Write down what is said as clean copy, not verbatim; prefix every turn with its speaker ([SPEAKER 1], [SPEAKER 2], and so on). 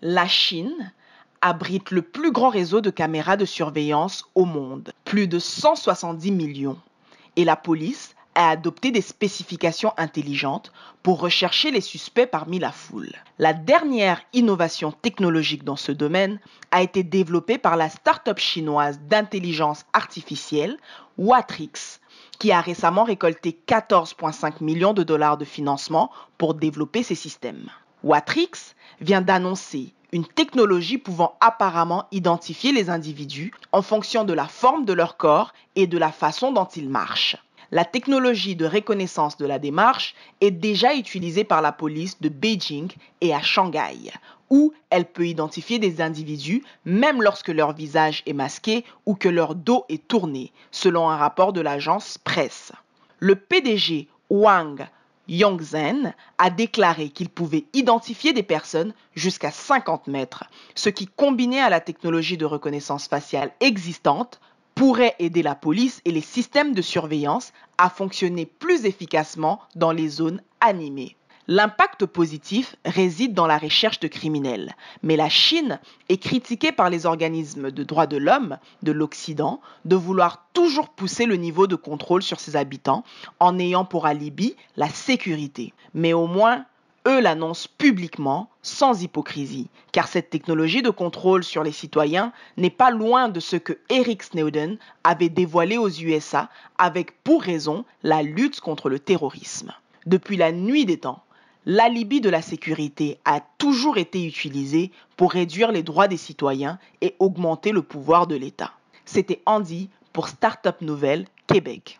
[SPEAKER 1] La Chine abrite le plus grand réseau de caméras de surveillance au monde, plus de 170 millions. Et la police a adopté des spécifications intelligentes pour rechercher les suspects parmi la foule. La dernière innovation technologique dans ce domaine a été développée par la start-up chinoise d'intelligence artificielle Watrix, qui a récemment récolté 14,5 millions de dollars de financement pour développer ces systèmes. Watrix vient d'annoncer une technologie pouvant apparemment identifier les individus en fonction de la forme de leur corps et de la façon dont ils marchent. La technologie de reconnaissance de la démarche est déjà utilisée par la police de Beijing et à Shanghai, où elle peut identifier des individus même lorsque leur visage est masqué ou que leur dos est tourné, selon un rapport de l'agence Presse. Le PDG Wang Yongzhen a déclaré qu'il pouvait identifier des personnes jusqu'à 50 mètres, ce qui, combiné à la technologie de reconnaissance faciale existante, pourrait aider la police et les systèmes de surveillance à fonctionner plus efficacement dans les zones animées. L'impact positif réside dans la recherche de criminels, mais la Chine est critiquée par les organismes de droits de l'homme de l'Occident de vouloir toujours pousser le niveau de contrôle sur ses habitants en ayant pour alibi la sécurité. Mais au moins, eux l'annoncent publiquement, sans hypocrisie, car cette technologie de contrôle sur les citoyens n'est pas loin de ce que Eric Snowden avait dévoilé aux USA avec pour raison la lutte contre le terrorisme. Depuis la nuit des temps, l'alibi de la sécurité a toujours été utilisé pour réduire les droits des citoyens et augmenter le pouvoir de l'État. C'était Andy pour Startup Nouvelle, Québec.